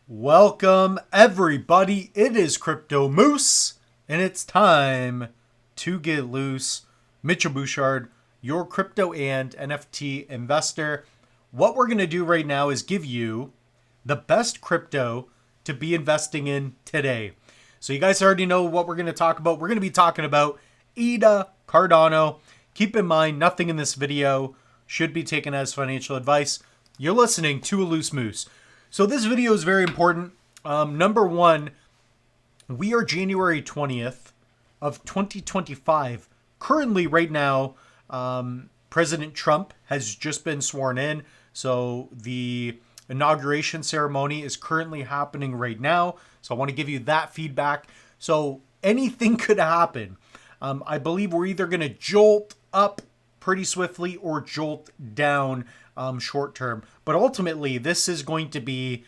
Welcome, everybody. It is Crypto Moose, and it's time to get loose. Mitchell Bouchard, your crypto and NFT investor. What we're going to do right now is give you the best crypto to be investing in today. So you guys already know what we're going to talk about. We're going to be talking about ADA, Cardano. Keep in mind, nothing in this video should be taken as financial advice. You're listening to a Loose Moose. So this video is very important. Number one, we are January 20th of 2025. Currently, right now, President Trump has just been sworn in. So the inauguration ceremony is currently happening right now. So I want to give you that feedback. So anything could happen. I believe we're either going to jolt up pretty swiftly or jolt down short term. But ultimately, this is going to be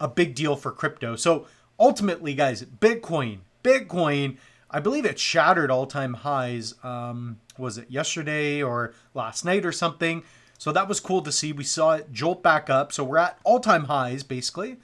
a big deal for crypto. So ultimately, guys, Bitcoin, I believe it shattered all-time highs. Was it yesterday or last night or something? So that was cool to see. We saw it jolt back up. So we're at all-time highs, basically.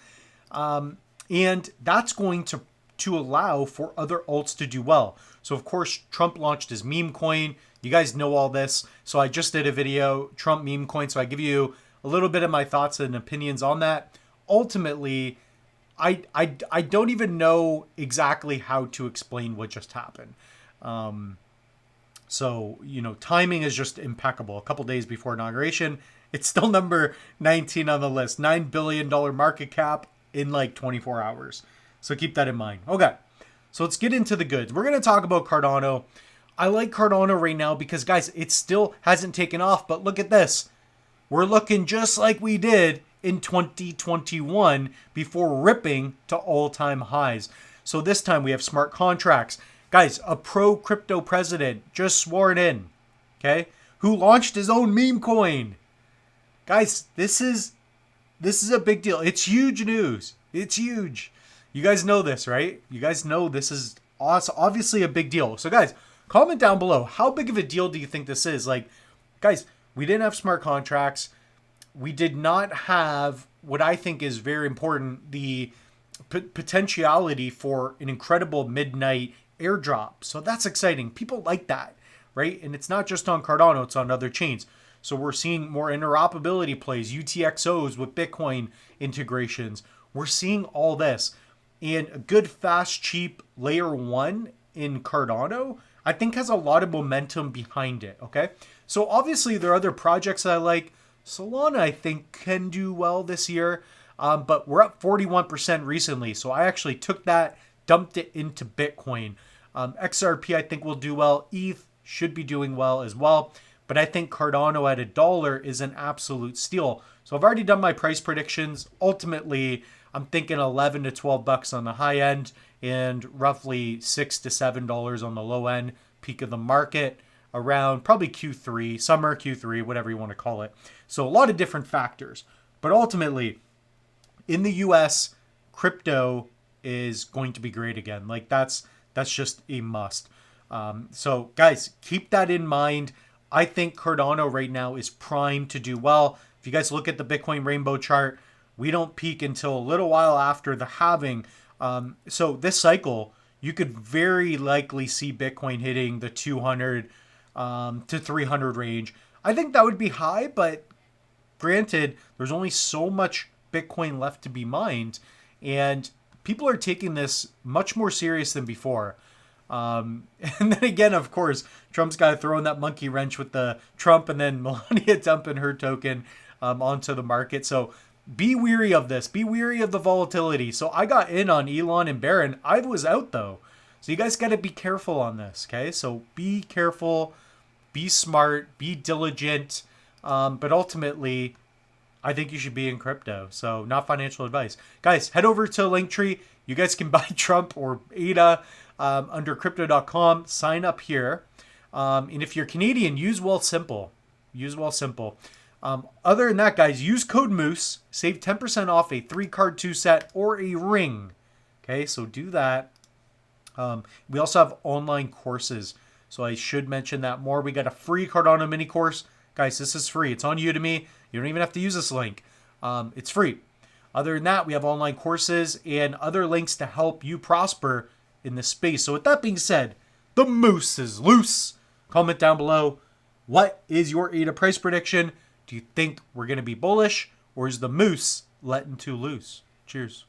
And that's going to allow for other alts to do well. So, of course, Trump launched his meme coin. You guys know all this. So I just did a video, Trump meme coin. So I give you a little bit of my thoughts and opinions on that. Ultimately, I don't even know exactly how to explain what just happened. So, timing is just impeccable. A couple days before inauguration, it's still number 19 on the list. $9 billion market cap in like 24 hours. So keep that in mind. Okay, so let's get into the goods. We're going to talk about Cardano. I like Cardano right now because, guys, it still hasn't taken off. But look at this. We're looking just like we did in 2021 before ripping to all-time highs. So this time we have smart contracts. Guys, a pro-crypto president just sworn in, okay, who launched his own meme coin. Guys, this is a big deal. It's huge news. It's huge. You guys know this, right? You guys know this is awesome. Obviously a big deal. So guys, comment down below. How big of a deal do you think this is? Like, guys, we didn't have smart contracts. We did not have what I think is very important, the potentiality for an incredible midnight airdrop. So that's exciting. People like that, right? And it's not just on Cardano, it's on other chains. So we're seeing more interoperability plays, UTXOs with Bitcoin integrations. We're seeing all this. And a good, fast, cheap layer one in Cardano, I think has a lot of momentum behind it, okay? So obviously there are other projects that I like. Solana, I think, can do well this year, but we're up 41% recently. So I actually took that, dumped it into Bitcoin. XRP, I think, will do well. ETH should be doing well as well. But I think Cardano at $1 is an absolute steal. So I've already done my price predictions. Ultimately, I'm thinking 11 to 12 bucks on the high end and roughly $6 to $7 on the low end, peak of the market around probably Q3, summer Q3, whatever you want to call it. So a lot of different factors. But ultimately, in the US, crypto is going to be great again. Like that's just a must. So guys, keep that in mind. I think Cardano right now is primed to do well. If you guys look at the Bitcoin rainbow chart, we don't peak until a little while after the halving. So this cycle, you could very likely see Bitcoin hitting the 200 to 300 range. I think that would be high, but granted, there's only so much Bitcoin left to be mined, and people are taking this much more serious than before. And then again, of course, Trump's got to throw in that monkey wrench with the Trump and then Melania dumping her token onto the market. So be weary of this. Be weary of the volatility. So I got in on Elon and Barron. I was out though. So you guys got to be careful on this, okay? So be careful, be smart, be diligent. But ultimately, I think you should be in crypto. So not financial advice. Guys, head over to Linktree. You guys can buy Trump or ADA under crypto.com. Sign up here. And if you're Canadian, use Wealthsimple. Use Wealthsimple. Other than that, guys, use code Moose. Save 10% off a 3-card 2-set or a ring. Okay, so do that. We also have online courses. So I should mention that more. We got a free Cardano mini course. Guys, this is free. It's on Udemy. You don't even have to use this link. It's free. Other than that, we have online courses and other links to help you prosper in this space. So with that being said, the moose is loose. Comment down below. What is your ADA price prediction? Do you think we're going to be bullish, or is the moose letting too loose? Cheers.